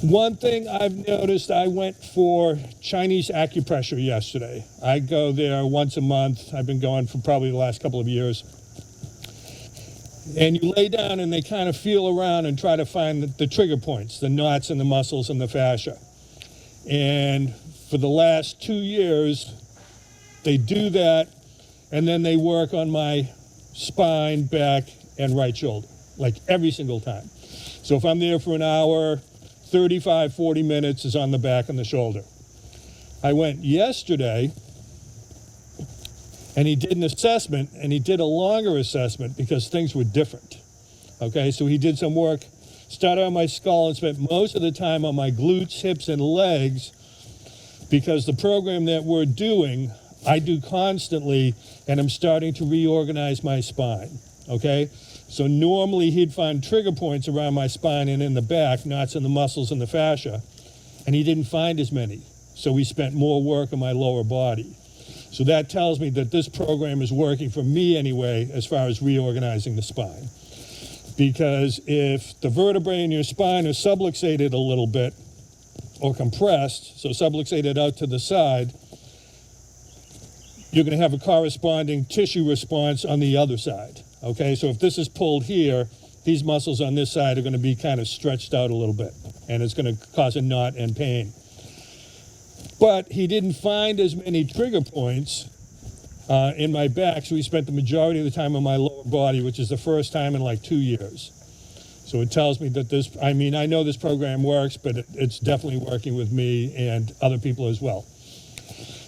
One thing I've noticed, I went for Chinese acupressure yesterday. I go there once a month. I've been going for probably the last couple of years. And you lay down and they kind of feel around and try to find the trigger points, the knots in the muscles and the fascia. And for the last 2 years, they do that, and then they work on my spine, back, and right shoulder, like every single time. So if I'm there for an hour, 35, 40 minutes is on the back and the shoulder. I went yesterday, and he did an assessment, and he did a longer assessment because things were different. Okay, so he did some work, started on my skull and spent most of the time on my glutes, hips, and legs, because the program that we're doing, I do constantly, and I'm starting to reorganize my spine, okay? So normally he'd find trigger points around my spine and in the back, knots in the muscles and the fascia, and he didn't find as many. So we spent more work on my lower body. So that tells me that this program is working for me anyway, as far as reorganizing the spine. Because if the vertebrae in your spine are subluxated a little bit, or compressed, so subluxated out to the side, you're going to have a corresponding tissue response on the other side. Okay, so if this is pulled here, these muscles on this side are going to be kind of stretched out a little bit, and it's going to cause a knot and pain. But he didn't find as many trigger points in my back, so he spent the majority of the time on my lower body, which is the first time in like 2 years. So it tells me that this, I mean, I know this program works, but it's definitely working with me and other people as well.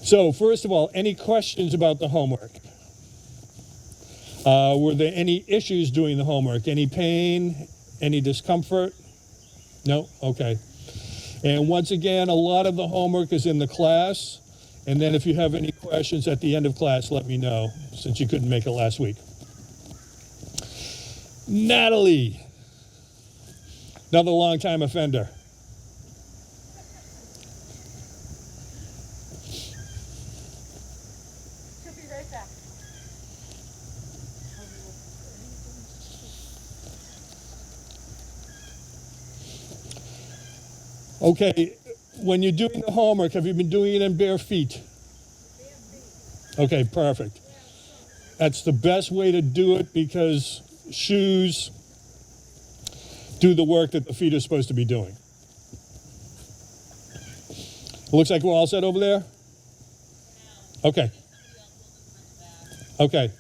So first of all, any questions about the homework? Were there any issues doing the homework? Any pain? Any discomfort? No? Okay. And once again, a lot of the homework is in the class. And then if you have any questions at the end of class, let me know, since you couldn't make it last week. Natalie, another long-time offender. She'll be right back. Okay, when you're doing the homework, have you been doing it in bare feet? Okay, perfect. That's the best way to do it because shoes do the work that the feet are supposed to be doing. It looks like we're all set over there? Okay. Okay.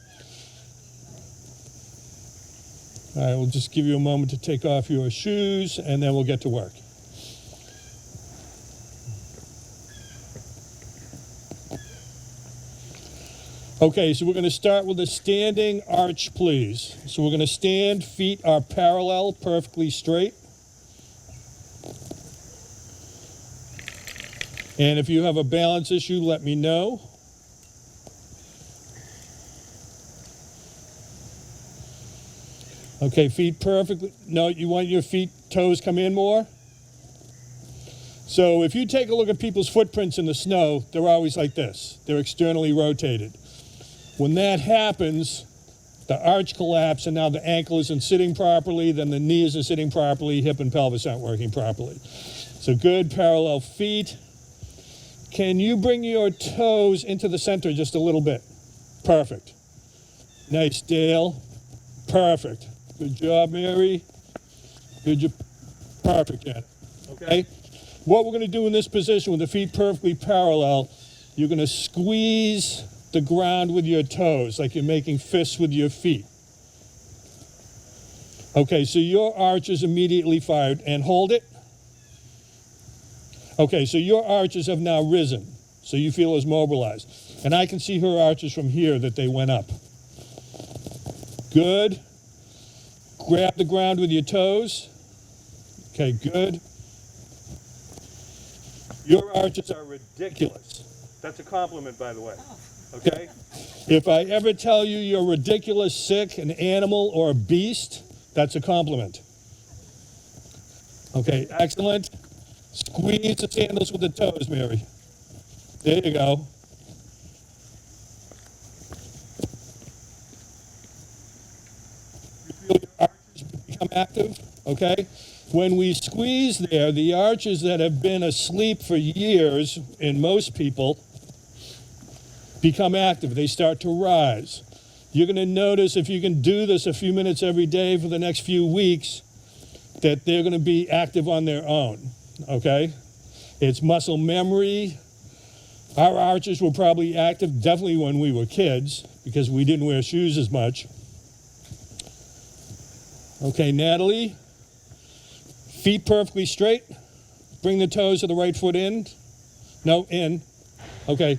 All right, we'll just give you a moment to take off your shoes and then we'll get to work. Okay, so we're going to start with a standing arch, please. So we're going to stand, feet are parallel, perfectly straight. And if you have a balance issue, let me know. Okay, feet perfectly. No, you want your feet, toes come in more? So if you take a look at people's footprints in the snow, they're always like this. They're externally rotated. When that happens, the arch collapses and now the ankle isn't sitting properly, then the knee isn't sitting properly, hip and pelvis aren't working properly. So good parallel feet. Can you bring your toes into the center just a little bit? Perfect. Nice, Dale. Perfect. Good job, Mary. Good job. Perfect, Janet. Okay? What we're going to do in this position with the feet perfectly parallel, you're going to squeeze the ground with your toes, like you're making fists with your feet. Okay, so your arch is immediately fired, and hold it. Okay, so your arches have now risen, so you feel as mobilized. And I can see her arches from here that they went up. Good. Grab the ground with your toes. Okay, good. Your arches are ridiculous. That's a compliment, by the way. Okay? If I ever tell you you're ridiculous, sick, an animal, or a beast, that's a compliment. Okay, excellent. Squeeze the sandals with the toes, Mary. There you go. You feel your arches become active, okay? When we squeeze there, the arches that have been asleep for years in most people become active. They start to rise. You're going to notice, if you can do this a few minutes every day for the next few weeks, that they're going to be active on their own, okay? It's muscle memory. Our arches were probably active definitely when we were kids because we didn't wear shoes as much. Okay, Natalie, feet perfectly straight. Bring the toes of the right foot in. No, in. Okay,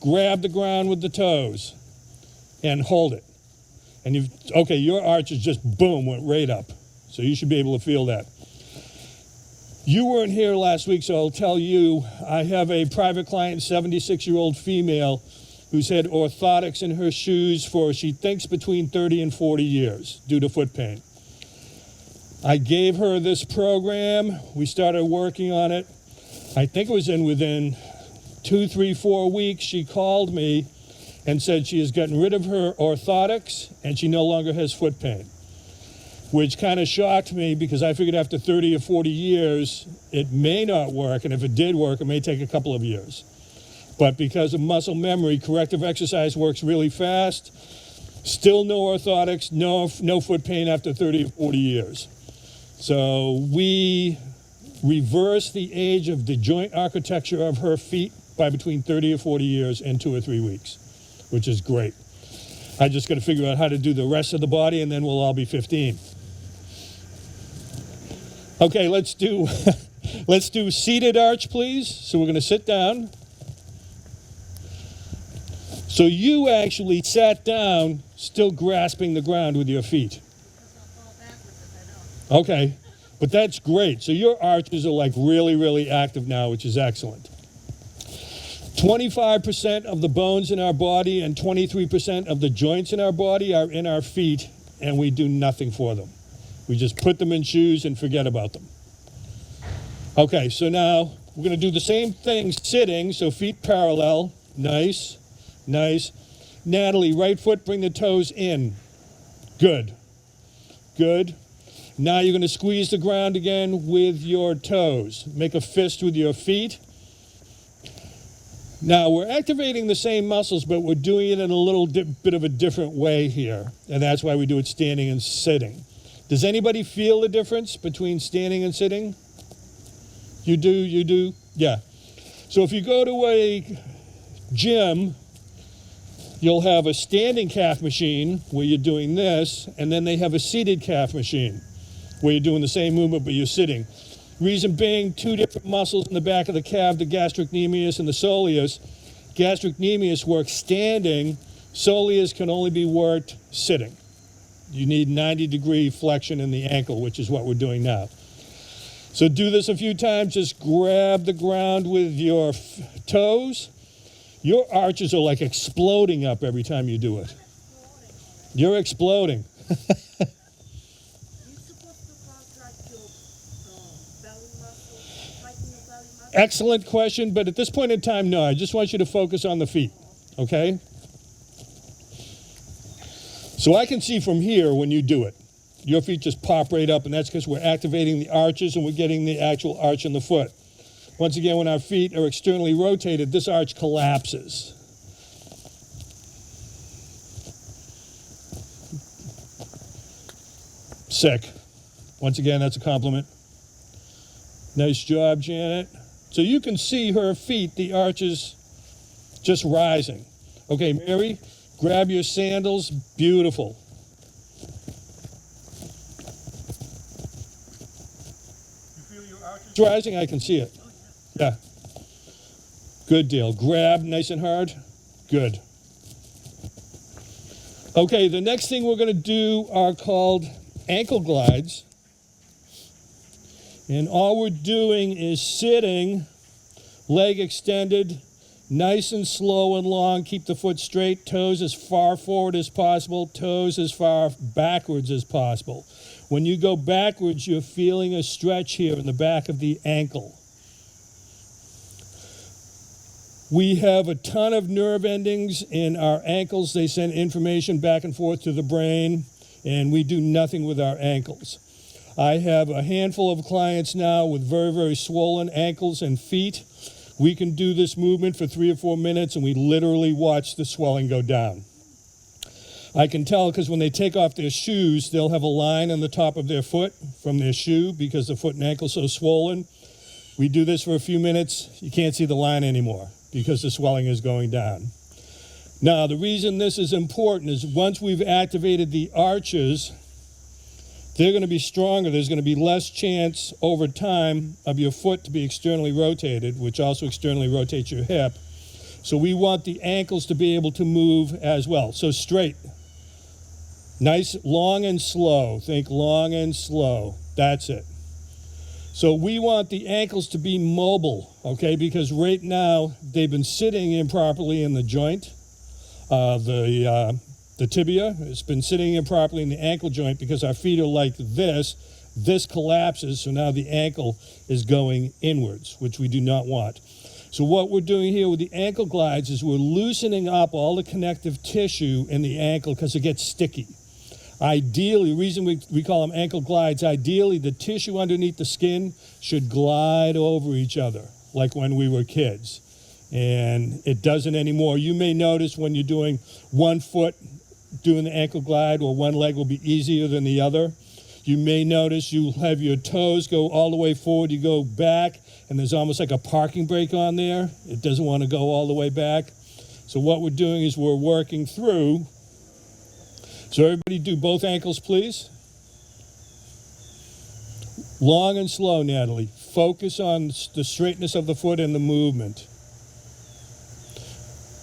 grab the ground with the toes and hold it. And okay, your arches just boom, went right up. So you should be able to feel that. You weren't here last week, so I'll tell you, I have a private client, 76-year-old female, who's had orthotics in her shoes for, she thinks, between 30 and 40 years due to foot pain. I gave her this program. We started working on it. I think it was within 2, 3, 4 weeks, she called me and said she has gotten rid of her orthotics and she no longer has foot pain, which kind of shocked me because I figured after 30 or 40 years, it may not work, and if it did work, it may take a couple of years. But because of muscle memory, corrective exercise works really fast. Still no orthotics, no foot pain after 30 or 40 years. So we reversed the age of the joint architecture of her feet by between 30 or 40 years in 2 or 3 weeks, which is great. I just got to figure out how to do the rest of the body, and then we'll all be 15. Okay, let's do seated arch, please. So we're going to sit down. So you actually sat down, still grasping the ground with your feet. Okay, but that's great. So your arches are like really, really active now, which is excellent. 25% of the bones in our body and 23% of the joints in our body are in our feet, and we do nothing for them. We just put them in shoes and forget about them. Okay, so now we're going to do the same thing sitting, so feet parallel. Nice, nice. Natalie, right foot, bring the toes in. Good, good. Now you're going to squeeze the ground again with your toes. Make a fist with your feet. Now we're activating the same muscles, but we're doing it in a little bit of a different way here, and that's why we do it standing and sitting. Does anybody feel the difference between standing and sitting? You do, you do? Yeah. So if you go to a gym, you'll have a standing calf machine where you're doing this, and then they have a seated calf machine where you're doing the same movement, but you're sitting. Reason being, 2 different muscles in the back of the calf, the gastrocnemius and the soleus. Gastrocnemius works standing, soleus can only be worked sitting. You need 90-degree flexion in the ankle, which is what we're doing now. So do this a few times. Just grab the ground with your toes. Your arches are like exploding up every time you do it. You're exploding. Excellent question, but at this point in time, no. I just want you to focus on the feet, okay? So I can see from here when you do it. Your feet just pop right up, and that's because we're activating the arches and we're getting the actual arch in the foot. Once again, when our feet are externally rotated, this arch collapses. Sick. Once again, that's a compliment. Nice job, Janet. So you can see her feet, the arches just rising. Okay, Mary, grab your sandals. Beautiful. You feel your arches rising? I can see it. Yeah. Good deal. Grab nice and hard. Good. Okay, the next thing we're going to do are called ankle glides. And all we're doing is sitting, leg extended, nice and slow and long. Keep the foot straight, toes as far forward as possible, toes as far backwards as possible. When you go backwards, you're feeling a stretch here in the back of the ankle. We have a ton of nerve endings in our ankles. They send information back and forth to the brain, and we do nothing with our ankles. I have a handful of clients now with very, very swollen ankles and feet. We can do this movement for 3 or 4 minutes, and we literally watch the swelling go down. I can tell because when they take off their shoes, they'll have a line on the top of their foot from their shoe because the foot and ankle is so swollen. We do this for a few minutes. You can't see the line anymore because the swelling is going down. Now, the reason this is important is once we've activated the arches, they're going to be stronger. There's going to be less chance over time of your foot to be externally rotated, which also externally rotates your hip. So we want the ankles to be able to move as well. So straight. Nice, long and slow. Think long and slow. That's it. So we want the ankles to be mobile, okay? Because right now they've been sitting improperly in the joint. The tibia has been sitting improperly in the ankle joint because our feet are like this. This collapses, so now the ankle is going inwards, which we do not want. So what we're doing here with the ankle glides is we're loosening up all the connective tissue in the ankle because it gets sticky. Ideally, the reason we call them ankle glides, ideally the tissue underneath the skin should glide over each other, like when we were kids. And it doesn't anymore. You may notice when you're doing one foot, doing the ankle glide, or one leg will be easier than the other. You may notice you have your toes go all the way forward, you go back, and there's almost like a parking brake on there. It doesn't want to go all the way back. So what we're doing is we're working through. So everybody do both ankles, please. Long and slow, Natalie. Focus on the straightness of the foot and the movement.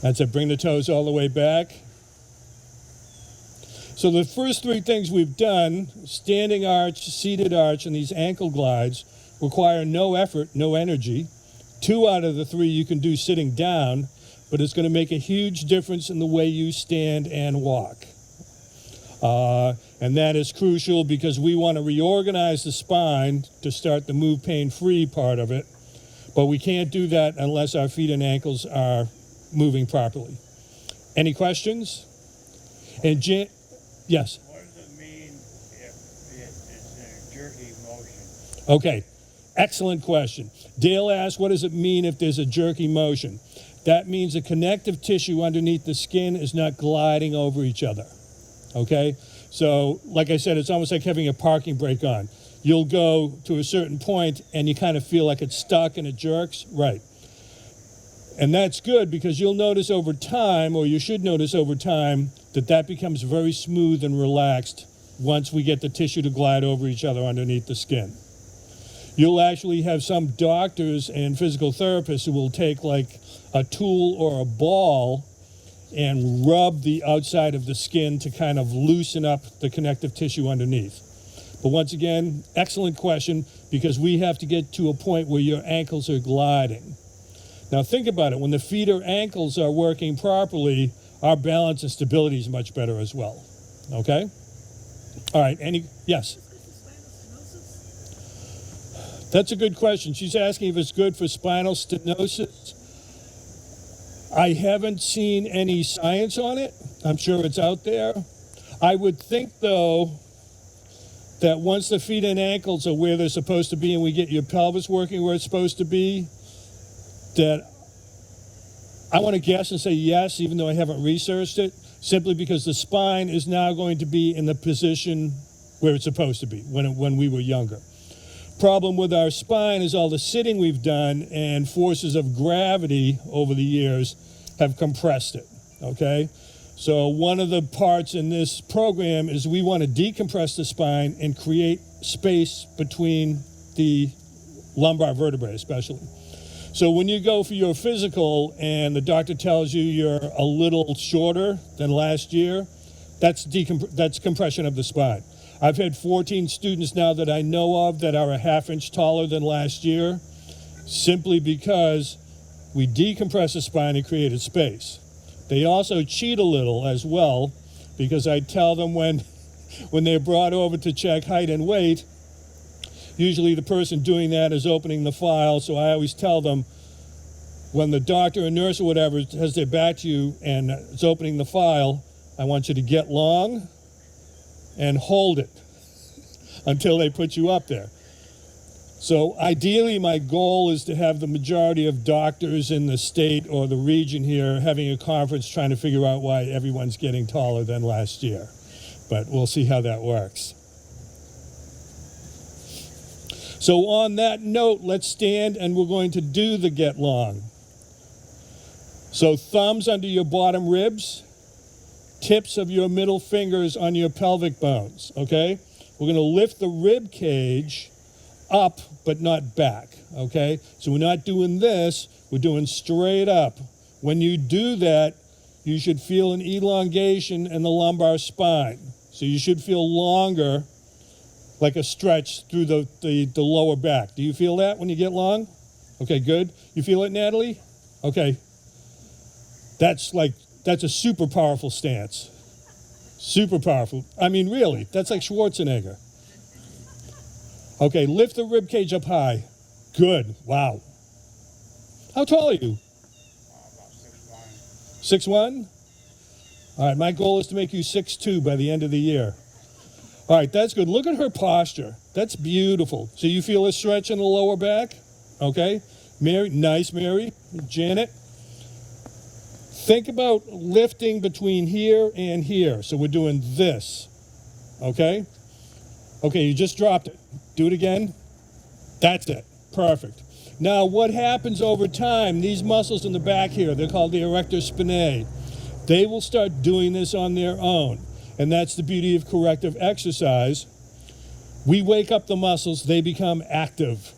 That's it. Bring the toes all the way back. So the first 3 things we've done, standing arch, seated arch, and these ankle glides, require no effort, no energy. 2 out of the 3 you can do sitting down, but it's going to make a huge difference in the way you stand and walk. And that is crucial because we want to reorganize the spine to start the move pain-free part of it, but we can't do that unless our feet and ankles are moving properly. Any questions? And yes? What does it mean if it's in a jerky motion? Okay, excellent question. Dale asked, what does it mean if there's a jerky motion? That means the connective tissue underneath the skin is not gliding over each other. Okay? So, like I said, it's almost like having a parking brake on. You'll go to a certain point and you kind of feel like it's stuck and it jerks. Right. And that's good because you'll notice over time, or you should notice over time, that becomes very smooth and relaxed once we get the tissue to glide over each other underneath the skin. You'll actually have some doctors and physical therapists who will take like a tool or a ball and rub the outside of the skin to kind of loosen up the connective tissue underneath. But once again, excellent question, because we have to get to a point where your ankles are gliding. Now think about it, when the feet or ankles are working properly, our balance and stability is much better as well. Okay? All right, yes? That's a good question. She's asking if it's good for spinal stenosis. I haven't seen any science on it. I'm sure it's out there. I would think, though, that once the feet and ankles are where they're supposed to be and we get your pelvis working where it's supposed to be, that I want to guess and say yes, even though I haven't researched it, simply because the spine is now going to be in the position where it's supposed to be when we were younger. Problem with our spine is all the sitting we've done and forces of gravity over the years have compressed it, okay? So one of the parts in this program is we want to decompress the spine and create space between the lumbar vertebrae especially. So when you go for your physical and the doctor tells you you're a little shorter than last year, that's compression of the spine. I've had 14 students now that I know of that are a ½ inch taller than last year, simply because we decompress the spine and created space. They also cheat a little as well, because I tell them when they're brought over to check height and weight, usually the person doing that is opening the file, so I always tell them, when the doctor or nurse or whatever has their back to you and is opening the file, I want you to get long and hold it. until they put you up there. So ideally, my goal is to have the majority of doctors in the state or the region here having a conference trying to figure out why everyone's getting taller than last year. But we'll see how that works. So on that note, let's stand and we're going to do the get long. So thumbs under your bottom ribs, tips of your middle fingers on your pelvic bones, okay? We're going to lift the rib cage up but not back, okay? So we're not doing this, we're doing straight up. When you do that, you should feel an elongation in the lumbar spine. So you should feel longer, like a stretch through the lower back. Do you feel that when you get long? Okay, good. You feel it, Natalie? Okay. That's a super powerful stance. Super powerful. I mean, really, that's like Schwarzenegger. Okay, lift the rib cage up high. Good. Wow. How tall are you? About 6'1". 6'1"? All right, my goal is to make you 6'2" by the end of the year. All right, that's good. Look at her posture. That's beautiful. So you feel a stretch in the lower back? Okay. Mary, nice, Mary. Janet. Think about lifting between here and here. So we're doing this. Okay? Okay, you just dropped it. Do it again. That's it. Perfect. Now, what happens over time, these muscles in the back here, they're called the erector spinae. They will start doing this on their own. And that's the beauty of corrective exercise. We wake up the muscles, they become active.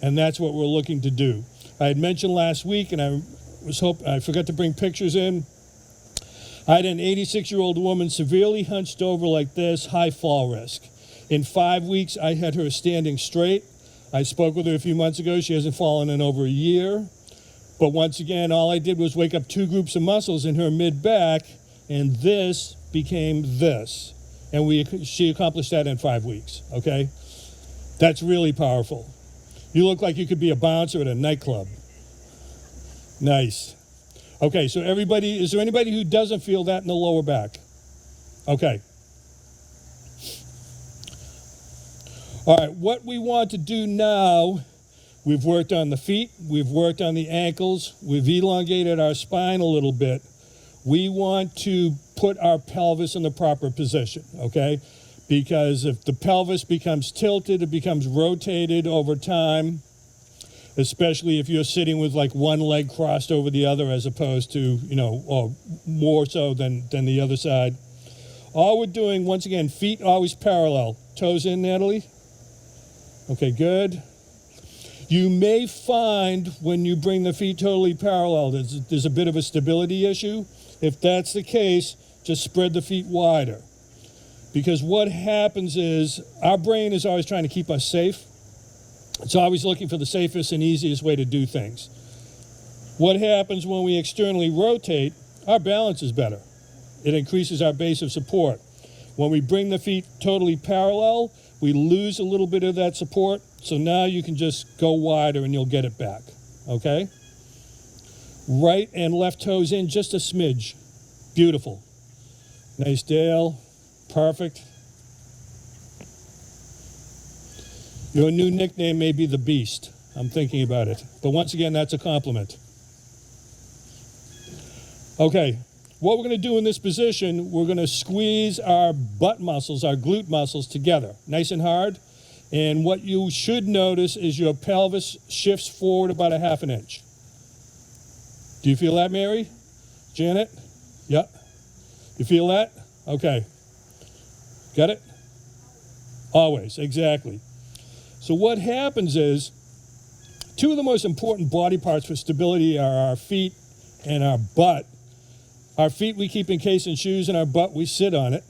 And that's what we're looking to do. I had mentioned last week, and I forgot to bring pictures in. I had an 86-year-old woman severely hunched over like this, high fall risk. In 5 weeks, I had her standing straight. I spoke with her a few months ago. She hasn't fallen in over a year. But once again, all I did was wake up 2 groups of muscles in her mid-back, and this became this. And she accomplished that in 5 weeks, okay? That's really powerful. You look like you could be a bouncer at a nightclub. Nice. Okay, so is there anybody who doesn't feel that in the lower back? Okay. All right, what we want to do now, we've worked on the feet, we've worked on the ankles, we've elongated our spine a little bit. We want to put our pelvis in the proper position, okay? Because if the pelvis becomes tilted, it becomes rotated over time, especially if you're sitting with like one leg crossed over the other as opposed to, or more so than the other side. All we're doing, once again, feet always parallel. Toes in, Natalie? Okay, good. You may find when you bring the feet totally parallel, there's a bit of a stability issue. If that's the case, just spread the feet wider. Because what happens is our brain is always trying to keep us safe. It's always looking for the safest and easiest way to do things. What happens when we externally rotate, our balance is better. It increases our base of support. When we bring the feet totally parallel, we lose a little bit of that support. So now you can just go wider and you'll get it back, okay? Right and left toes in just a smidge. Beautiful. Nice, Dale. Perfect. Your new nickname may be the Beast. I'm thinking about it. But once again, that's a compliment. Okay, what we're going to do in this position, we're going to squeeze our butt muscles, our glute muscles together, nice and hard. And what you should notice is your pelvis shifts forward about a half an inch. Do you feel that, Mary? Janet? Yeah. You feel that? Okay. Got it? Always, exactly. So what happens is, 2 of the most important body parts for stability are our feet and our butt. Our feet we keep encased in shoes, and our butt we sit on it.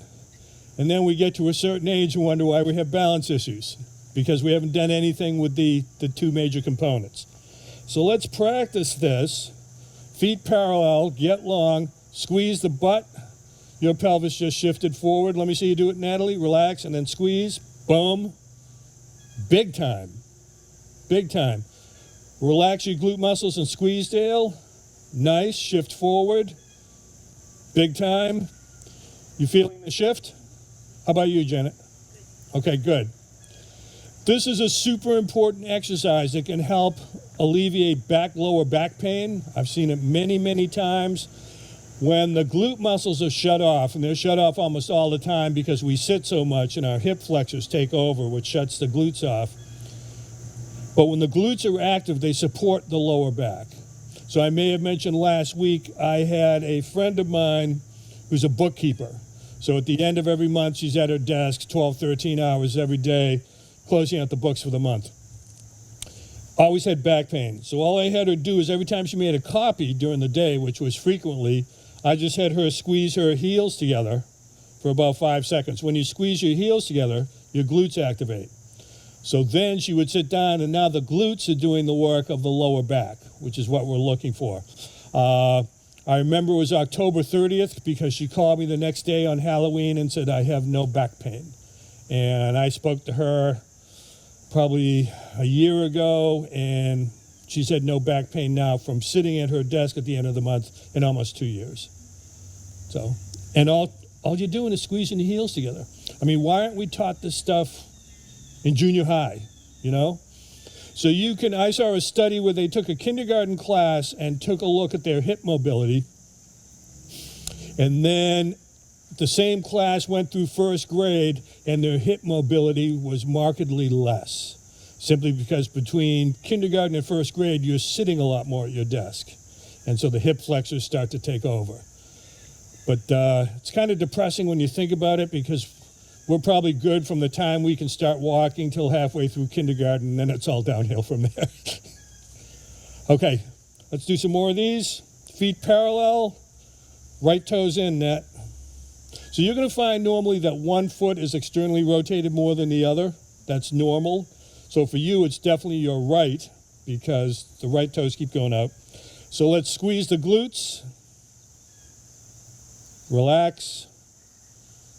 And then we get to a certain age and wonder why we have balance issues, because we haven't done anything with the 2 major components. So let's practice this. Feet parallel, get long, squeeze the butt. Your pelvis just shifted forward. Let me see you do it, Natalie. Relax and then squeeze. Boom. Big time. Big time. Relax your glute muscles and squeeze, Dale. Nice. Shift forward. Big time. You feeling the shift? How about you, Janet? Okay, good. This is a super important exercise that can help alleviate lower back pain. I've seen it many, many times. When the glute muscles are shut off, and they're shut off almost all the time because we sit so much and our hip flexors take over, which shuts the glutes off. But when the glutes are active, they support the lower back. So I may have mentioned last week, I had a friend of mine who's a bookkeeper. So at the end of every month, she's at her desk 12, 13 hours every day, closing out the books for the month. Always had back pain. So all I had her do is every time she made a copy during the day, which was frequently, I just had her squeeze her heels together for about 5 seconds. When you squeeze your heels together, your glutes activate. So then she would sit down, and now the glutes are doing the work of the lower back, which is what we're looking for. I remember it was October 30th because she called me the next day on Halloween and said, I have no back pain. And I spoke to her probably a year ago, and she said no back pain now from sitting at her desk at the end of the month in almost 2 years. So, and all you're doing is squeezing the heels together. I mean, why aren't we taught this stuff in junior high, you know? So I saw a study where they took a kindergarten class and took a look at their hip mobility. And then the same class went through first grade and their hip mobility was markedly less. Simply because between kindergarten and first grade, you're sitting a lot more at your desk. And so the hip flexors start to take over. But it's kind of depressing when you think about it because we're probably good from the time we can start walking till halfway through kindergarten, and then it's all downhill from there. Okay, let's do some more of these. Feet parallel, right toes in net. So you're going to find normally that one foot is externally rotated more than the other. That's normal. So for you, it's definitely your right because the right toes keep going out. So let's squeeze the glutes. Relax.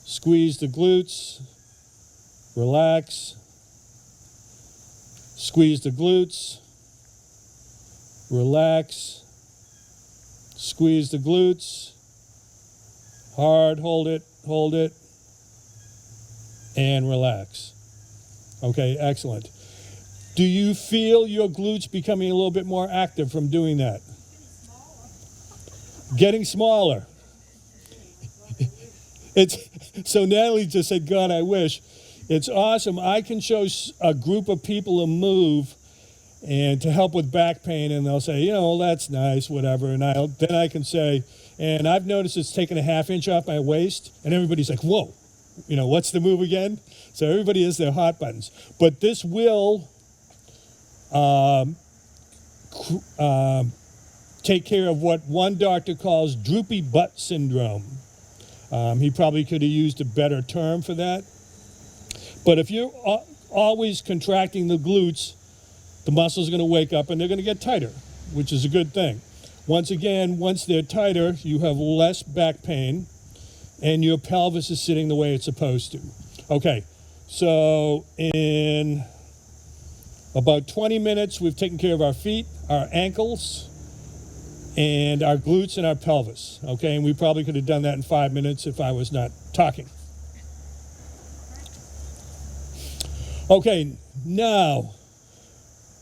Squeeze the glutes. Relax. Squeeze the glutes. Relax. Squeeze the glutes. Hard, hold it, and relax. Okay, excellent. Do you feel your glutes becoming a little bit more active from doing that? Getting smaller. So Natalie just said, God, I wish. It's awesome. I can show a group of people a move and to help with back pain, and they'll say, that's nice, whatever. And then I can say, and I've noticed it's taken a ½ inch off my waist, and everybody's like, whoa, what's the move again? So everybody has their hot buttons. But this will take care of what one doctor calls droopy butt syndrome. He probably could have used a better term for that. But if you're always contracting the glutes, the muscles are going to wake up and they're going to get tighter, which is a good thing. Once again, once they're tighter, you have less back pain and your pelvis is sitting the way it's supposed to. Okay, so in about 20 minutes, we've taken care of our feet, our ankles, and our glutes and our pelvis. Okay, and we probably could have done that in 5 minutes if I was not talking. Okay, now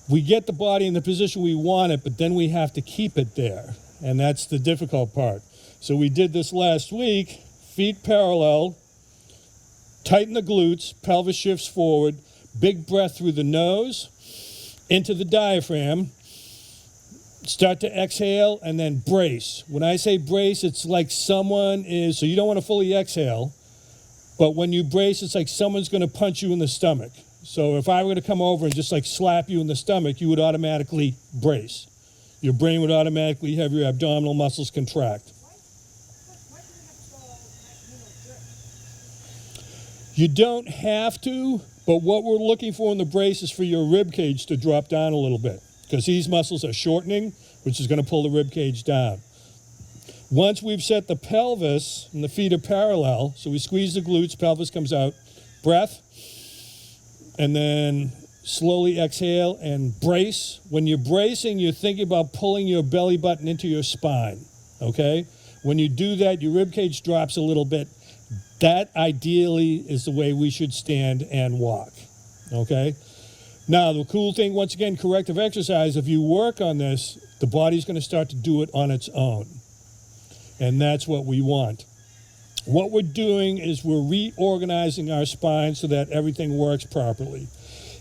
we get the body in the position we want it, but then we have to keep it there. And that's the difficult part. So we did this last week, feet parallel, tighten the glutes, pelvis shifts forward, big breath through the nose, into the diaphragm, start to exhale, and then brace. When I say brace, it's like so you don't want to fully exhale, but when you brace, it's like someone's going to punch you in the stomach. So if I were to come over and just slap you in the stomach, you would automatically brace. Your brain would automatically have your abdominal muscles contract. You don't have to, but what we're looking for in the brace is for your rib cage to drop down a little bit because these muscles are shortening, which is going to pull the rib cage down. Once we've set the pelvis and the feet are parallel, so we squeeze the glutes, pelvis comes out, breath, and then slowly exhale and brace. When you're bracing, you're thinking about pulling your belly button into your spine, okay? When you do that, your rib cage drops a little bit. That ideally is the way we should stand and walk, okay? Now, the cool thing, once again, corrective exercise, if you work on this, the body's going to start to do it on its own. And that's what we want. What we're doing is we're reorganizing our spine so that everything works properly.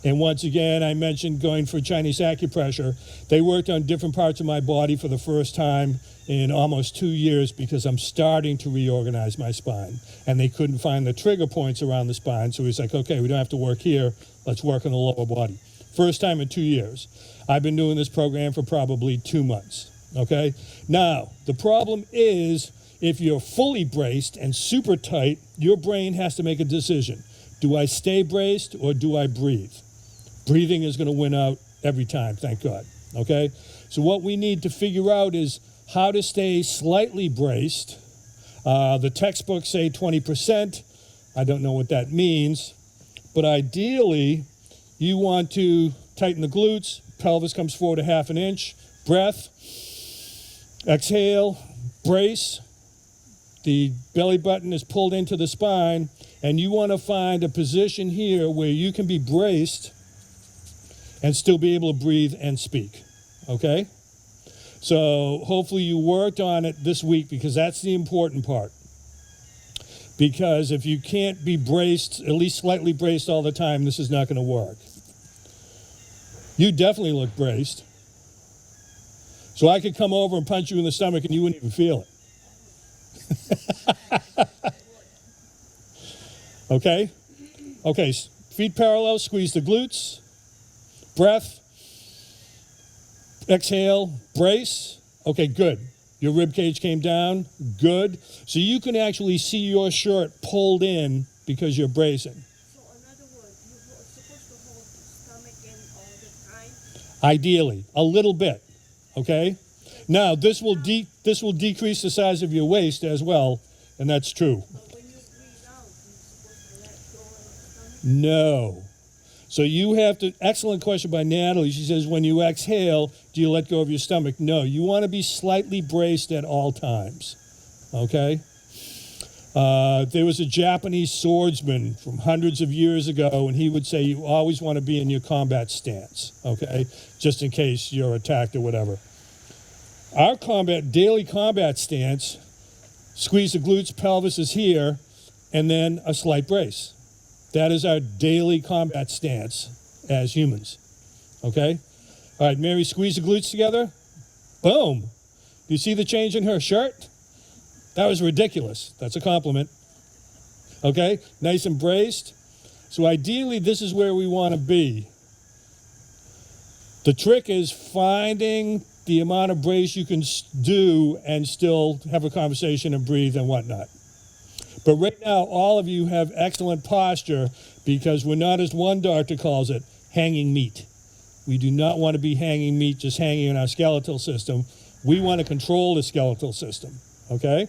And once again, I mentioned going for Chinese acupressure. They worked on different parts of my body for the first time in almost 2 years because I'm starting to reorganize my spine. And they couldn't find the trigger points around the spine. So he's like, okay, we don't have to work here. Let's work on the lower body. First time in 2 years. I've been doing this program for probably 2 months. Okay? Now, the problem is if you're fully braced and super tight, your brain has to make a decision. Do I stay braced or do I breathe? Breathing is going to win out every time, thank God. Okay? So what we need to figure out is how to stay slightly braced. The textbooks say 20%. I don't know what that means. But ideally, you want to tighten the glutes. Pelvis comes forward a half an inch. Breath. Exhale. Brace. The belly button is pulled into the spine. And you want to find a position here where you can be braced and still be able to breathe and speak, okay? So hopefully you worked on it this week because that's the important part. Because if you can't be braced, at least slightly braced all the time, this is not going to work. You definitely look braced. So I could come over and punch you in the stomach and you wouldn't even feel it. Okay? Okay, feet parallel, squeeze the glutes. Breath, exhale, brace. Okay, good. Your rib cage came down, good. So you can actually see your shirt pulled in because you're bracing. So in other words, you're supposed to hold the stomach in all the time? Ideally, a little bit, okay? Now, this will decrease the size of your waist as well, and that's true. But when you breathe out, you're supposed to let go of the stomach? No. So you have to, excellent question by Natalie. She says, when you exhale, do you let go of your stomach? No, you want to be slightly braced at all times, okay? There was a Japanese swordsman from hundreds of years ago, and he would say you always want to be in your combat stance, okay? Just in case you're attacked or whatever. Our daily combat stance, squeeze the glutes, pelvis is here, and then a slight brace. That is our daily combat stance as humans, okay? All right, Mary, squeeze the glutes together. Boom. Do you see the change in her shirt? That was ridiculous. That's a compliment. Okay, nice and braced. So ideally, this is where we want to be. The trick is finding the amount of brace you can do and still have a conversation and breathe and whatnot. But right now, all of you have excellent posture because we're not, as one doctor calls it, hanging meat. We do not want to be hanging meat, just hanging in our skeletal system. We want to control the skeletal system, okay?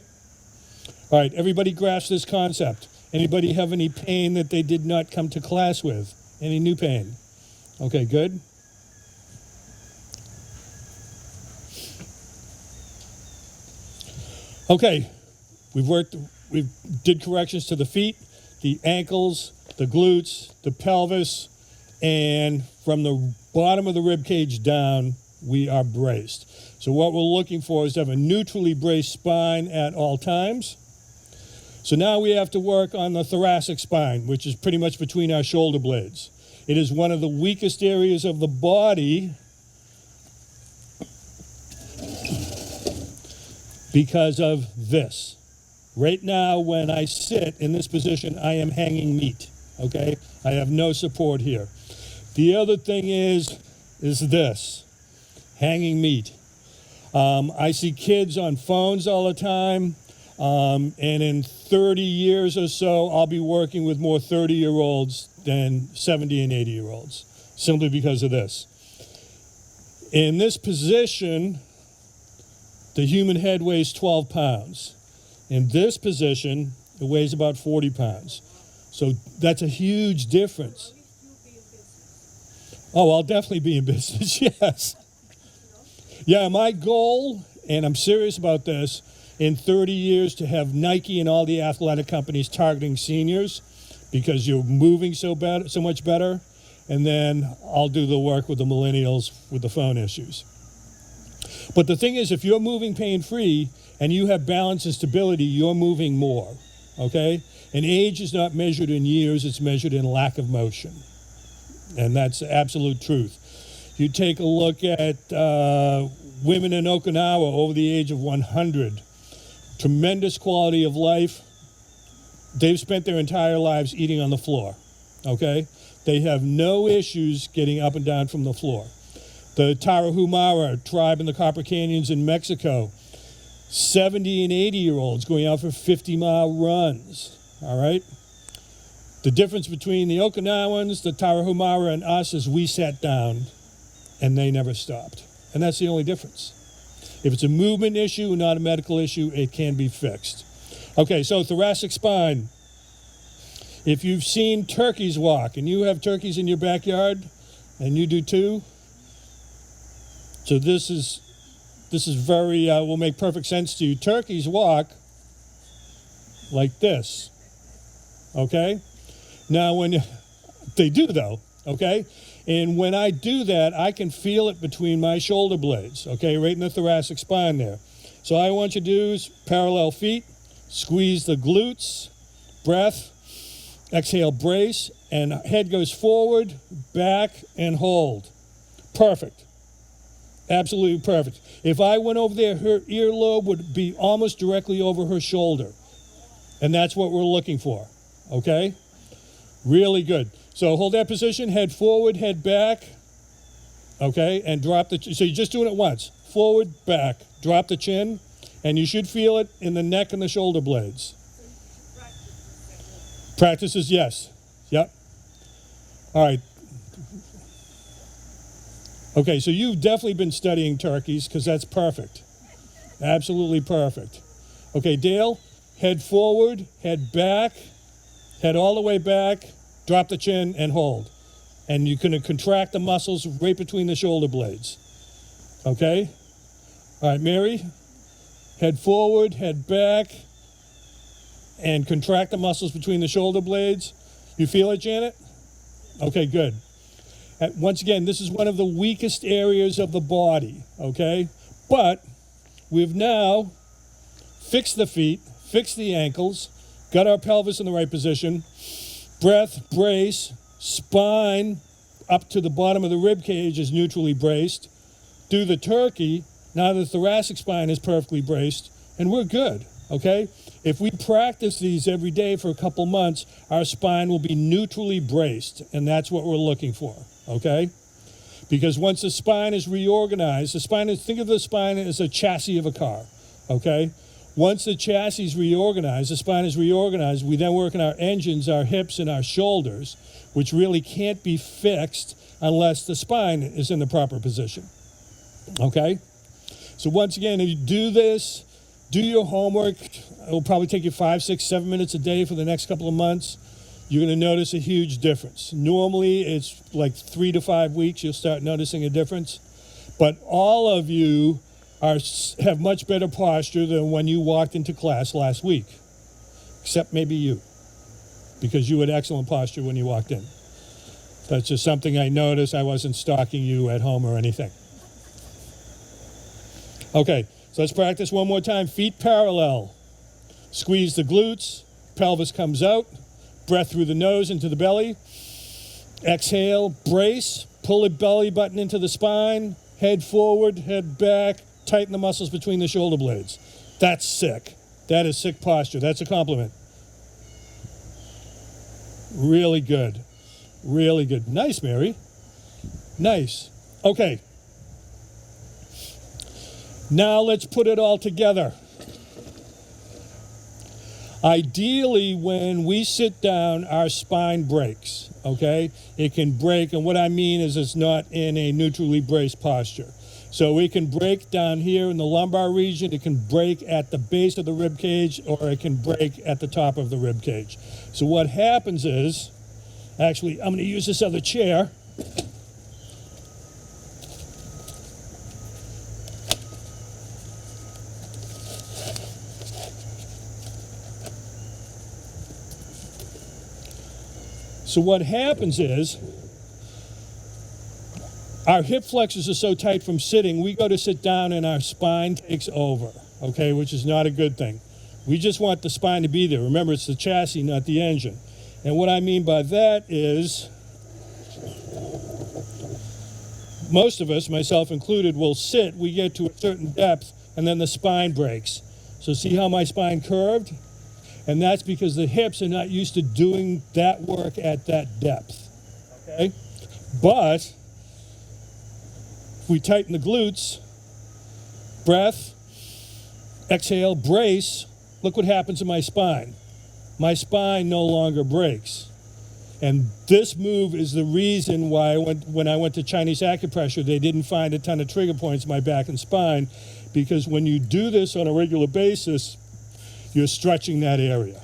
All right, everybody grasp this concept. Anybody have any pain that they did not come to class with? Any new pain? Okay, good. Okay, we did corrections to the feet, the ankles, the glutes, the pelvis, and from the bottom of the rib cage down, we are braced. So what we're looking for is to have a neutrally braced spine at all times. So now we have to work on the thoracic spine, which is pretty much between our shoulder blades. It is one of the weakest areas of the body because of this. Right now, when I sit in this position, I am hanging meat, okay? I have no support here. The other thing is this, hanging meat. I see kids on phones all the time, and in 30 years or so, I'll be working with more 30-year-olds than 70 and 80-year-olds, simply because of this. In this position, the human head weighs 12 pounds. In this position, it weighs about 40 pounds. So that's a huge difference. Oh, I'll definitely be in business, yes. Yeah, my goal, and I'm serious about this, in 30 years to have Nike and all the athletic companies targeting seniors because you're moving so much better. and then I'll do the work with the millennials with the phone issues. But the thing is, if you're moving pain-free and you have balance and stability, you're moving more, okay? And age is not measured in years, it's measured in lack of motion. And that's the absolute truth. You take a look at women in Okinawa over the age of 100, tremendous quality of life. They've spent their entire lives eating on the floor, okay? They have no issues getting up and down from the floor. The Tarahumara tribe in the Copper Canyons in Mexico, 70 and 80-year-olds going out for 50-mile runs, all right? The difference between the Okinawans, the Tarahumara, and us is we sat down and they never stopped. And that's the only difference. If it's a movement issue, not a medical issue, it can be fixed. Okay, so thoracic spine. If you've seen turkeys walk, and you have turkeys in your backyard, and you do too, so this is very, will make perfect sense to you. Turkeys walk like this, okay? Now, when they do though, okay? And when I do that, I can feel it between my shoulder blades, okay? Right in the thoracic spine there. So all I want you to do is parallel feet, squeeze the glutes, breath, exhale, brace, and head goes forward, back, and hold. Perfect. Absolutely perfect. If I went over there, her earlobe would be almost directly over her shoulder. And that's what we're looking for, okay? Really good. So hold that position, head forward, head back, okay? And drop the, so you're just doing it once. Forward, back, drop the chin, and you should feel it in the neck and the shoulder blades. Practices, yes. Yep. All right. Okay, so you've definitely been studying turkeys because that's perfect. Absolutely perfect. Okay, Dale, head forward, head back, head all the way back, drop the chin and hold. And you can contract the muscles right between the shoulder blades. Okay? All right, Mary, head forward, head back, and contract the muscles between the shoulder blades. You feel it, Janet? Okay, good. Once again, this is one of the weakest areas of the body, okay? But we've now fixed the feet, fixed the ankles, got our pelvis in the right position, breath, brace, spine up to the bottom of the rib cage is neutrally braced. Do the turkey, now the thoracic spine is perfectly braced, and we're good, okay? If we practice these every day for a couple months, our spine will be neutrally braced, and that's what we're looking for, okay? Because once the spine is reorganized, think of the spine as a chassis of a car, okay? Once the chassis is reorganized, the spine is reorganized, we then work on our engines, our hips, and our shoulders, which really can't be fixed unless the spine is in the proper position, okay? So once again, if you do this, do your homework. It will probably take you 5, 6, 7 minutes a day for the next couple of months. You're going to notice a huge difference. Normally, it's like 3 to 5 weeks you'll start noticing a difference. But all of you have much better posture than when you walked into class last week, except maybe you, because you had excellent posture when you walked in. That's just something I noticed. I wasn't stalking you at home or anything. Okay. So let's practice one more time. Feet parallel. Squeeze the glutes. Pelvis comes out. Breath through the nose into the belly. Exhale, brace. Pull the belly button into the spine. Head forward, head back. Tighten the muscles between the shoulder blades. That's sick. That is sick posture. That's a compliment. Really good. Really good. Nice, Mary. Nice. Okay. Now let's put it all together. Ideally, when we sit down, our spine breaks, okay? It can break, and what I mean is it's not in a neutrally braced posture. So it can break down here in the lumbar region, it can break at the base of the rib cage, or it can break at the top of the rib cage. So what happens is, actually, I'm going to use this other chair. So what happens is, Our hip flexors are so tight from sitting, we go to sit down and our spine takes over, okay, which is not a good thing. We just want the spine to be there. Remember, it's the chassis, not the engine. And what I mean by that is, most of us, myself included, will sit, we get to a certain depth, and then the spine breaks. So see how my spine curved? And that's because the hips are not used to doing that work at that depth, okay? But if we tighten the glutes, breath, exhale, brace, look what happens to my spine. My spine no longer breaks. And this move is the reason why when I went to Chinese acupressure, they didn't find a ton of trigger points in my back and spine, because when you do this on a regular basis, you're stretching that area.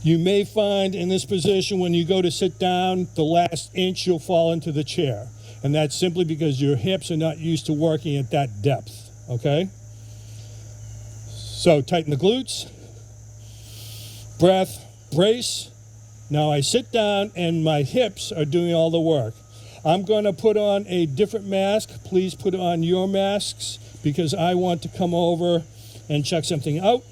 You may find in this position when you go to sit down, the last inch you'll fall into the chair. And that's simply because your hips are not used to working at that depth, okay? So tighten the glutes, breath, brace. Now I sit down and my hips are doing all the work. I'm going to put on a different mask. Please put on your masks because I want to come over and check something out.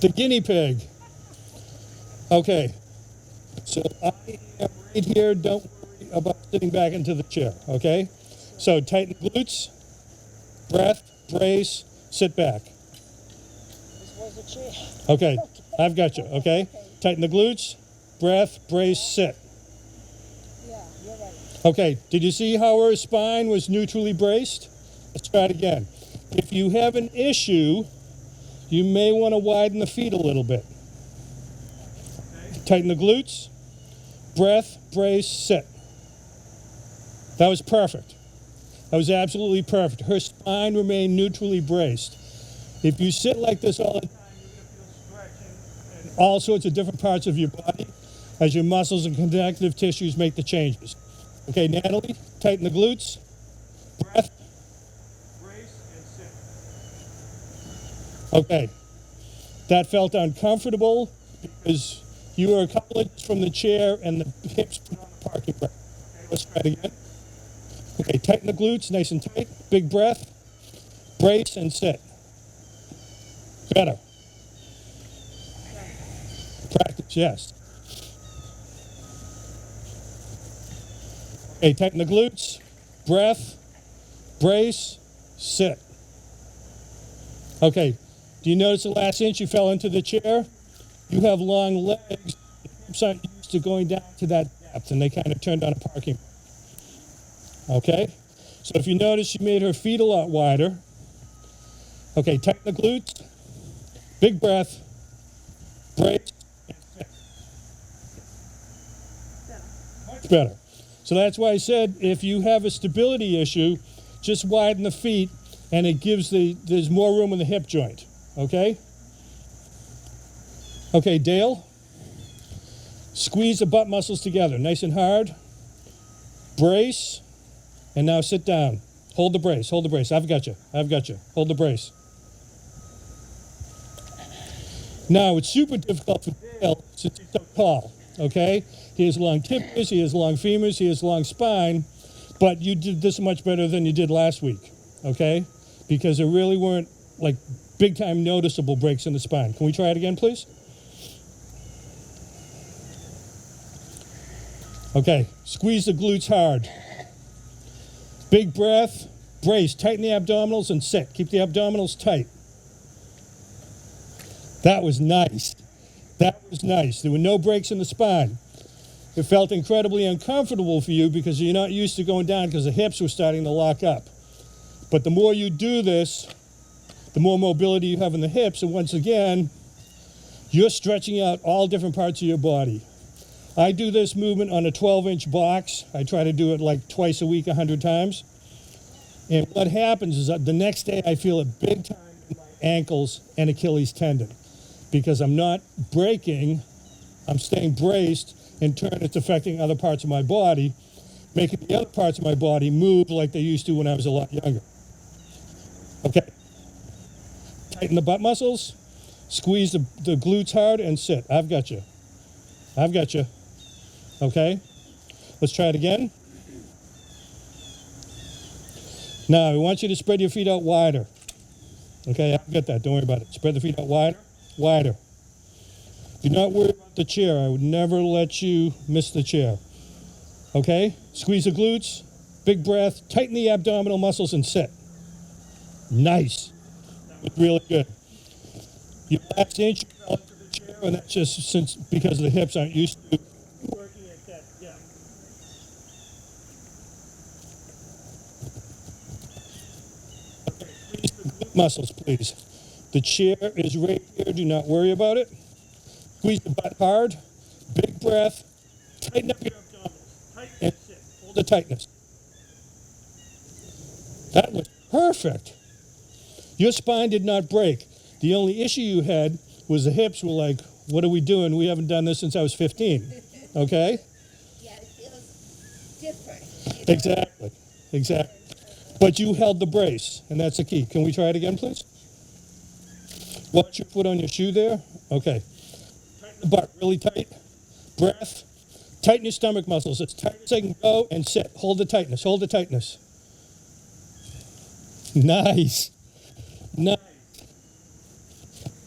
The guinea pig. Okay, so I am right here. Don't worry about sitting back into the chair, okay? So tighten the glutes, breath, brace, sit back. This was a chair. Okay, I've got you, okay? Tighten the glutes, breath, brace, sit. Yeah, you're right. Okay, did you see how her spine was neutrally braced? Let's try it again. If you have an issue, you may want to widen the feet a little bit. Tighten the glutes, breath, brace, sit. That was perfect. That was absolutely perfect. Her spine remained neutrally braced. If you sit like this all the time, you're going to feel stretching in all sorts of different parts of your body as your muscles and connective tissues make the changes. Okay, Natalie, tighten the glutes, breath, brace, and sit. Okay, that felt uncomfortable because you were a couple inches from the chair and the hips put on the parking brake. Okay, let's try it again. Okay, tighten the glutes, nice and tight. Big breath, brace, and sit. Better. Practice, yes. Okay, tighten the glutes, breath, brace, sit. Okay, do you notice the last inch you fell into the chair? You have long legs. The hips aren't used to going down to that depth, and they kind of turned on a parking. Okay, so if you notice, she made her feet a lot wider. Okay, tighten the glutes, big breath, brace, and sit. Much better. So that's why I said if you have a stability issue, just widen the feet, and it gives there's more room in the hip joint. Okay? Okay, Dale. Squeeze the butt muscles together, nice and hard. Brace. And now sit down. Hold the brace, hold the brace. I've got you, I've got you. Hold the brace. Now, it's super difficult for Dale since he's so tall, okay? He has long tibias, he has long femurs, he has long spine, but you did this much better than you did last week, okay? Because there really weren't, like, big-time noticeable breaks in the spine. Can we try it again, please? Okay, squeeze the glutes hard. Big breath, brace, tighten the abdominals and sit. Keep the abdominals tight. That was nice. That was nice. There were no breaks in the spine. It felt incredibly uncomfortable for you because you're not used to going down because the hips were starting to lock up. But the more you do this, the more mobility you have in the hips, and once again, you're stretching out all different parts of your body. I do this movement on a 12-inch box. I try to do it like twice a week, 100 times. And what happens is that the next day I feel it big time in my ankles and Achilles tendon because I'm not braking, I'm staying braced. In turn, it's affecting other parts of my body, making the other parts of my body move like they used to when I was a lot younger. Okay. Tighten the butt muscles, squeeze the glutes hard, and sit. I've got you. I've got you. Okay? Let's try it again. Now, I want you to spread your feet out wider. Okay, I've got that. Don't worry about it. Spread the feet out wider, wider. Do not worry about the chair. I would never let you miss the chair. Okay? Squeeze the glutes, big breath, tighten the abdominal muscles, and sit. Nice. That was really good. Your last inch relative to the chair, and that's just because the hips aren't used to working at that depth. Okay, squeeze the glute muscles, please. The chair is right here. Do not worry about it. Squeeze the butt hard. Big breath. Tighten up your abdominals. Tighten and sit. Hold the tightness. That was perfect. Your spine did not break. The only issue you had was the hips were like, what are we doing? We haven't done this since I was 15. Okay? Yeah, it feels different. Exactly. Exactly. But you held the brace, and that's the key. Can we try it again, please? Watch your foot on your shoe there. Okay. Tighten the butt really tight. Breath. Tighten your stomach muscles as tight as they can go, and sit. Hold the tightness. Hold the tightness. Nice. Nice.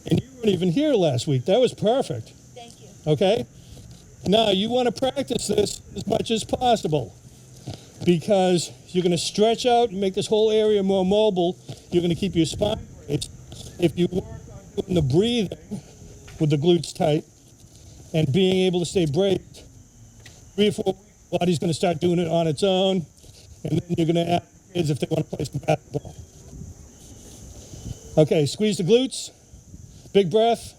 And you weren't even here last week. That was perfect. Thank you. Okay? Now, you want to practice this as much as possible because you're going to stretch out and make this whole area more mobile. You're going to keep your spine braced. If you work on doing the breathing with the glutes tight and being able to stay braced, 3 or 4 weeks, the body's going to start doing it on its own, and then you're going to ask kids if they want to play some basketball. Okay, squeeze the glutes, big breath,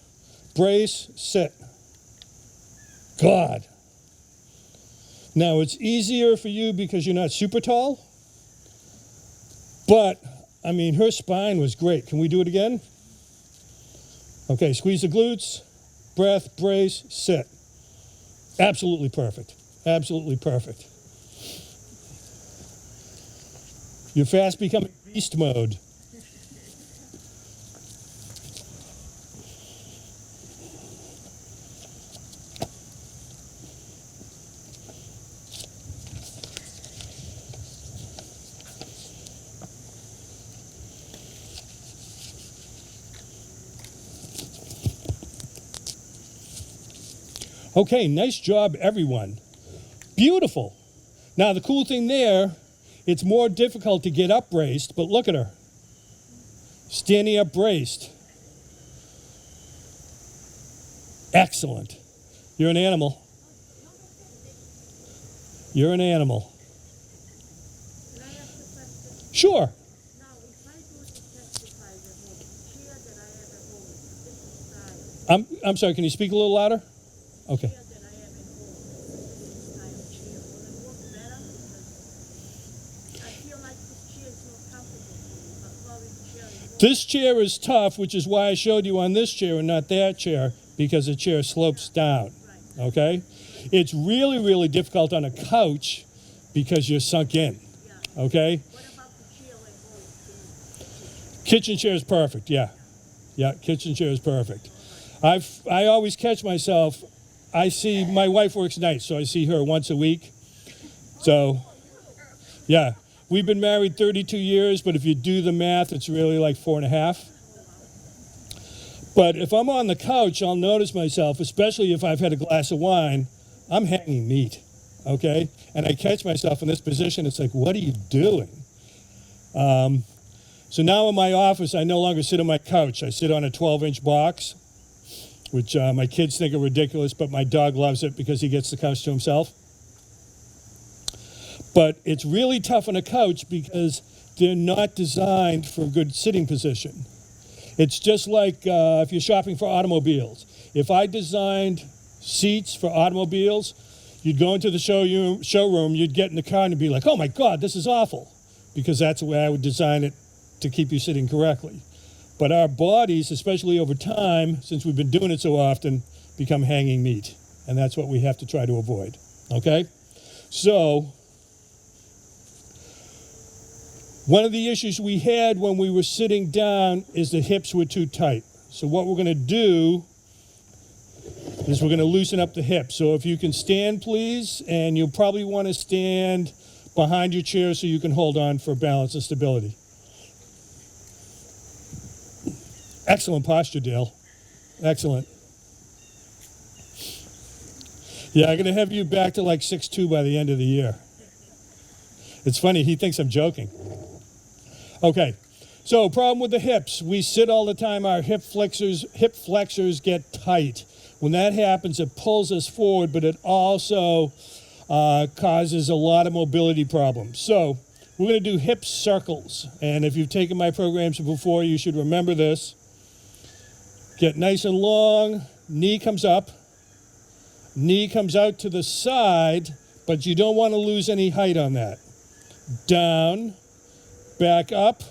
brace, sit. God. Now, it's easier for you because you're not super tall, but, I mean, her spine was great. Can we do it again? Okay, squeeze the glutes, breath, brace, sit. Absolutely perfect. Absolutely perfect. You're fast becoming beast mode. Okay, nice job, everyone. Beautiful. Now, the cool thing there, it's more difficult to get up braced, but look at her. Standing up braced. Excellent. You're an animal. You're an animal. Can I ask a question? Sure. Now, if I go to testify at home, the chair that I have at home is a different style. I'm sorry, can you speak a little louder? Okay. Chair that I have at home is a different style chair. Will it work better? Because I feel like this chair is more comfortable for me, but probably the chair is more. This chair is tough, which is why I showed you on this chair and not that chair, because the chair slopes down. Right. Okay? It's really, really difficult on a couch because you're sunk in. Yeah. Okay? What about the chair at home? Kitchen chair is perfect, yeah. Yeah, kitchen chair is perfect. I always catch myself, I see, my wife works nights, so I see her once a week. So, yeah, we've been married 32 years, but if you do the math, it's really like 4.5. But if I'm on the couch, I'll notice myself, especially if I've had a glass of wine, I'm hanging meat, okay? And I catch myself in this position, it's like, what are you doing? So now in my office, I no longer sit on my couch. I sit on a 12-inch box, which my kids think are ridiculous, but my dog loves it because he gets the couch to himself. But it's really tough on a couch because they're not designed for a good sitting position. It's just like if you're shopping for automobiles. If I designed seats for automobiles, you'd go into the showroom, you'd get in the car and you'd be like, oh my God, this is awful. Because that's the way I would design it to keep you sitting correctly. But our bodies, especially over time, since we've been doing it so often, become hanging meat. And that's what we have to try to avoid. Okay? So, one of the issues we had when we were sitting down is the hips were too tight. So what we're going to do is we're going to loosen up the hips. So if you can stand, please, and you'll probably want to stand behind your chair so you can hold on for balance and stability. Excellent posture, Dale. Excellent. Yeah, I'm going to have you back to like 6'2" by the end of the year. It's funny, he thinks I'm joking. Okay, so problem with the hips. We sit all the time, our hip flexors get tight. When that happens, it pulls us forward, but it also causes a lot of mobility problems. So we're going to do hip circles. And if you've taken my programs before, you should remember this. Get nice and long, knee comes up, knee comes out to the side, but you don't want to lose any height on that. Down, back up,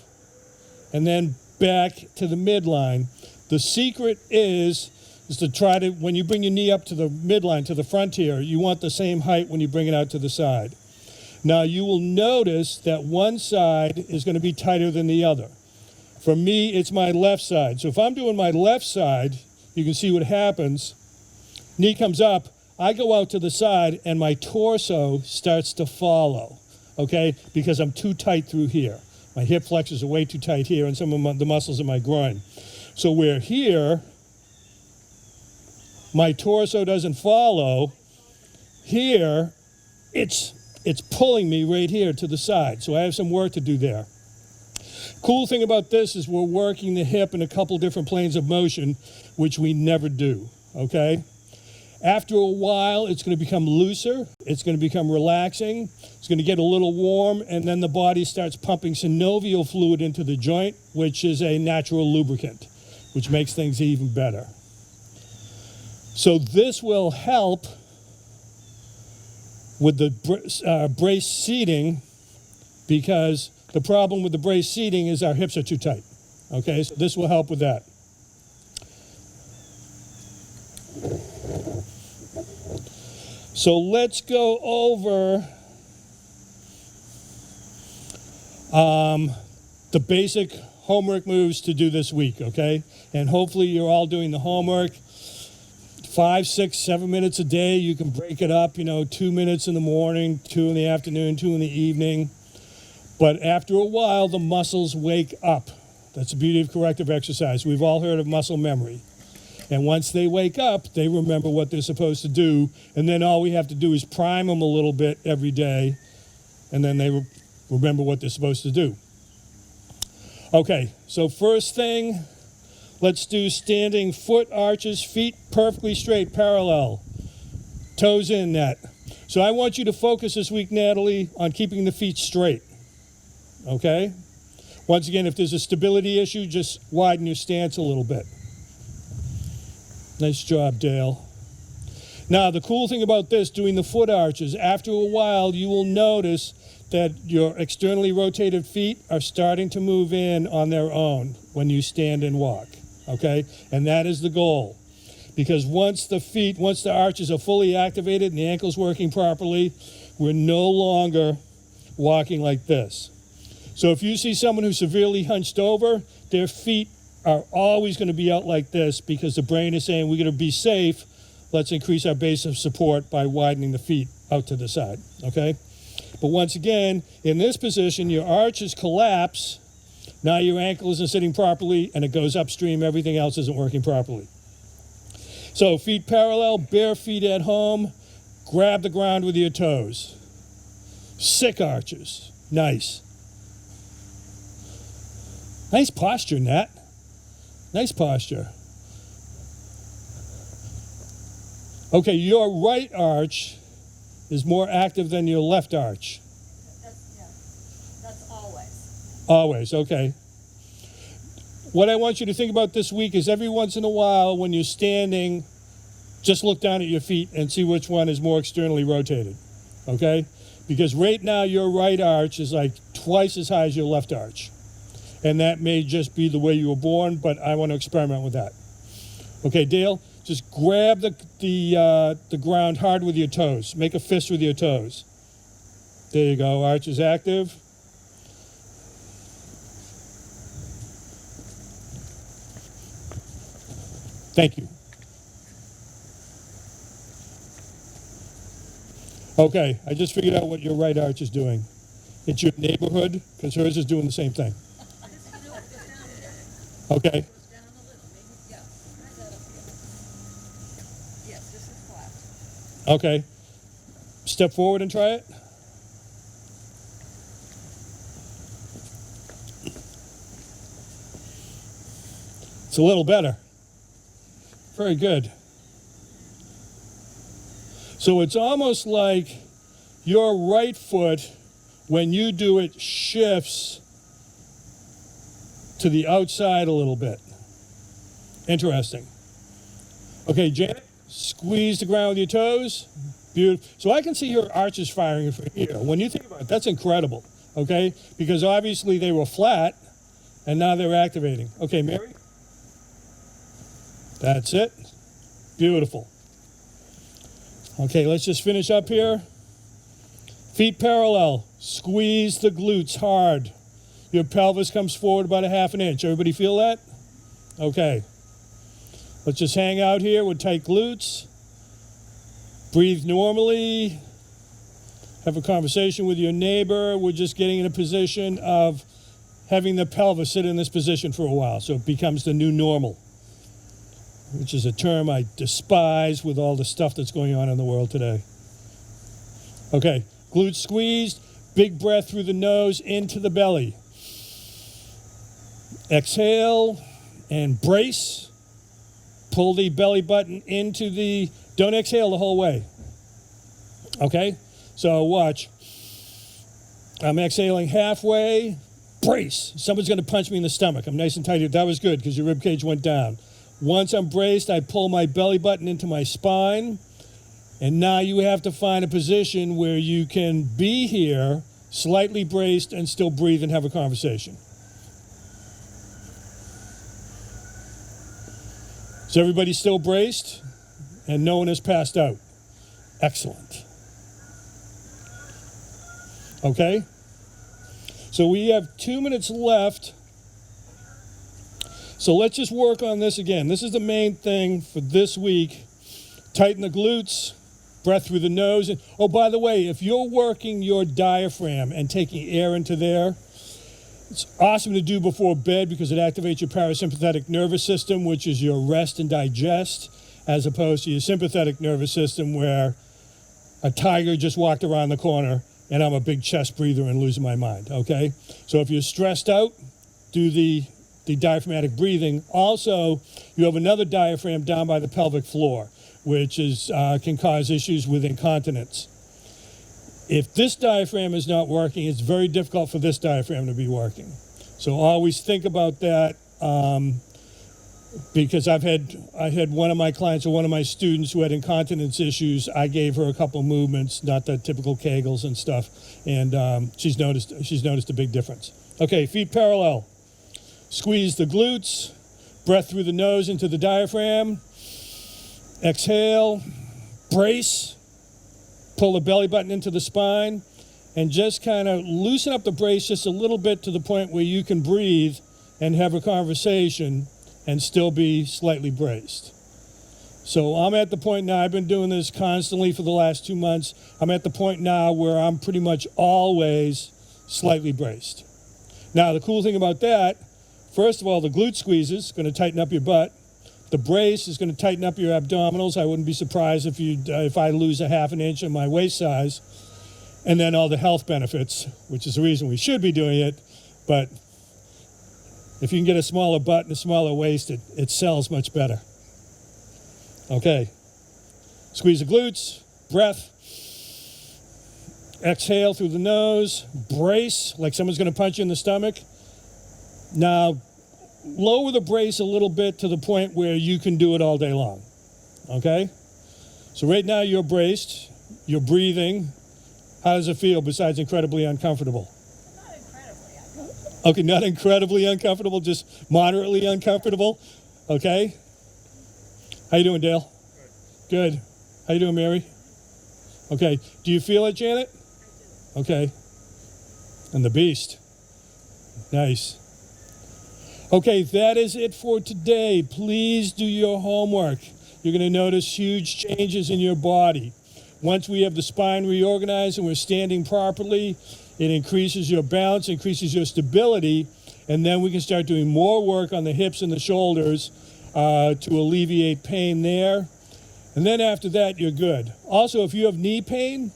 and then back to the midline. The secret is to try to, when you bring your knee up to the midline, to the front here, you want the same height when you bring it out to the side. Now you will notice that one side is going to be tighter than the other. For me, it's my left side. So if I'm doing my left side, you can see what happens. Knee comes up, I go out to the side, and my torso starts to follow, okay? Because I'm too tight through here. My hip flexors are way too tight here, and some of the muscles in my groin. So where here, my torso doesn't follow, here, it's pulling me right here to the side. So I have some work to do there. Cool thing about this is we're working the hip in a couple different planes of motion, which we never do, okay? After a while, it's going to become looser, it's going to become relaxing, it's going to get a little warm, and then the body starts pumping synovial fluid into the joint, which is a natural lubricant, which makes things even better. So this will help with the brace seating, because the problem with the brace seating is our hips are too tight. Okay, so this will help with that. So let's go over the basic homework moves to do this week, okay? And hopefully you're all doing the homework. 5, 6, 7 minutes a day. You can break it up, 2 minutes in the morning, 2 in the afternoon, 2 in the evening. But after a while, the muscles wake up. That's the beauty of corrective exercise. We've all heard of muscle memory. And once they wake up, they remember what they're supposed to do. And then all we have to do is prime them a little bit every day. And then they remember what they're supposed to do. Okay, so first thing, let's do standing foot arches, feet perfectly straight, parallel. Toes in that. So I want you to focus this week, Natalie, on keeping the feet straight. Okay? Once again, if there's a stability issue, just widen your stance a little bit. Nice job, Dale. Now, the cool thing about this, doing the foot arches, after a while, you will notice that your externally rotated feet are starting to move in on their own when you stand and walk. Okay? And that is the goal. Because once the arches are fully activated and the ankle's working properly, we're no longer walking like this. So if you see someone who's severely hunched over, their feet are always going to be out like this, because the brain is saying, we're going to be safe, let's increase our base of support by widening the feet out to the side, okay? But once again, in this position, your arches collapse, now your ankle isn't sitting properly, and it goes upstream, everything else isn't working properly. So feet parallel, bare feet at home, grab the ground with your toes. Sick arches, nice. Nice posture, Nat. Nice posture. Okay, your right arch is more active than your left arch. That's always. Always, okay. What I want you to think about this week is every once in a while when you're standing, just look down at your feet and see which one is more externally rotated, okay? Because right now your right arch is like twice as high as your left arch. and that may just be the way you were born, but I want to experiment with that. Okay, Dale, just grab the ground hard with your toes. Make a fist with your toes. There you go. Arch is active. Thank you. Okay, I just figured out what your right arch is doing. It's your neighborhood, because hers is doing the same thing. Okay. Okay. Step forward and try it. It's a little better. Very good. So it's almost like your right foot, when you do it, shifts to the outside a little bit. Interesting. Okay, Janet, squeeze the ground with your toes. Beautiful. So I can see your arches firing from here. When you think about it, that's incredible, okay? Because obviously they were flat, and now they're activating. Okay, Mary? That's it. Beautiful. Okay, let's just finish up here. Feet parallel. Squeeze the glutes hard. Your pelvis comes forward about a half an inch. Everybody feel that? Okay. Let's just hang out here with tight glutes. Breathe normally. Have a conversation with your neighbor. We're just getting in a position of having the pelvis sit in this position for a while, so it becomes the new normal, which is a term I despise with all the stuff that's going on in the world today. Okay, glutes squeezed, big breath through the nose into the belly. Exhale and brace. Pull the belly button into the, don't exhale the whole way. Okay, so watch. I'm exhaling halfway, brace. Someone's gonna punch me in the stomach. I'm nice and tight here. That was good because your rib cage went down. Once I'm braced, I pull my belly button into my spine. And now you have to find a position where you can be here, slightly braced, and still breathe and have a conversation. Is everybody still braced? And no one has passed out? Excellent. Okay? So we have 2 minutes left. So let's just work on this again. This is the main thing for this week. Tighten the glutes, breath through the nose. And, oh, by the way, if you're working your diaphragm and taking air into there, it's awesome to do before bed because it activates your parasympathetic nervous system, which is your rest and digest, as opposed to your sympathetic nervous system where a tiger just walked around the corner and I'm a big chest breather and losing my mind, okay? So if you're stressed out, do the diaphragmatic breathing. Also, you have another diaphragm down by the pelvic floor, which is can cause issues with incontinence. If this diaphragm is not working, it's very difficult for this diaphragm to be working. So always think about that because I had one of my clients or one of my students who had incontinence issues. I gave her a couple movements, not the typical Kegels and stuff, and she's noticed a big difference. Okay, feet parallel. Squeeze the glutes, breath through the nose into the diaphragm. Exhale, brace, pull the belly button into the spine, and just kind of loosen up the brace just a little bit to the point where you can breathe and have a conversation and still be slightly braced. So I'm at the point now, I've been doing this constantly for the last 2 months. I'm at the point now where I'm pretty much always slightly braced. Now, the cool thing about that, first of all, the glute squeeze is going to tighten up your butt. The brace is going to tighten up your abdominals. I wouldn't be surprised if I lose a half an inch in my waist size. And then all the health benefits, which is the reason we should be doing it. But if you can get a smaller butt and a smaller waist, it sells much better. Okay. Squeeze the glutes, breath. Exhale through the nose, brace, like someone's going to punch you in the stomach. Now, lower the brace a little bit to the point where you can do it all day long, okay? So right now you're braced, you're breathing. How does it feel besides incredibly uncomfortable? Not incredibly. Okay, not incredibly uncomfortable, just moderately uncomfortable. Okay. How you doing, Dale? Good. How you doing, Mary? Okay. Do you feel it, Janet? Okay. And the beast. Nice. Okay, that is it for today. Please do your homework. You're going to notice huge changes in your body. Once we have the spine reorganized and we're standing properly, it increases your balance, increases your stability, and then we can start doing more work on the hips and the shoulders to alleviate pain there. And then after that, you're good. Also, if you have knee pain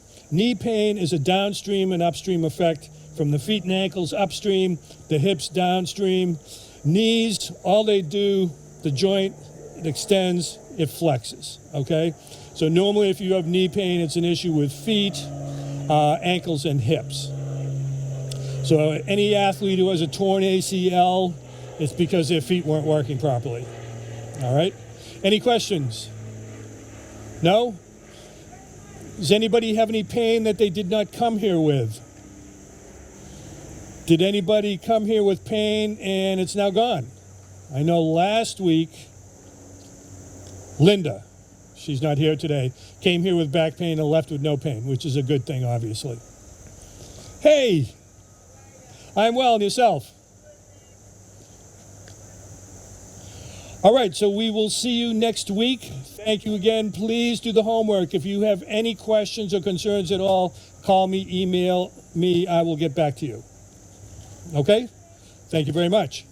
is a downstream and upstream effect from the feet and ankles upstream, the hips downstream. Knees, all they do, the joint, it extends, it flexes, okay? So normally if you have knee pain, it's an issue with feet, ankles, and hips. So any athlete who has a torn ACL, it's because their feet weren't working properly. All right? Any questions? No? Does anybody have any pain that they did not come here with? Did anybody come here with pain and it's now gone? I know last week, Linda, she's not here today, came here with back pain and left with no pain, which is a good thing, obviously. Hey, I'm well, and yourself? All right, so we will see you next week. Thank you again. Please do the homework. If you have any questions or concerns at all, call me, email me. I will get back to you. Okay? Thank you very much.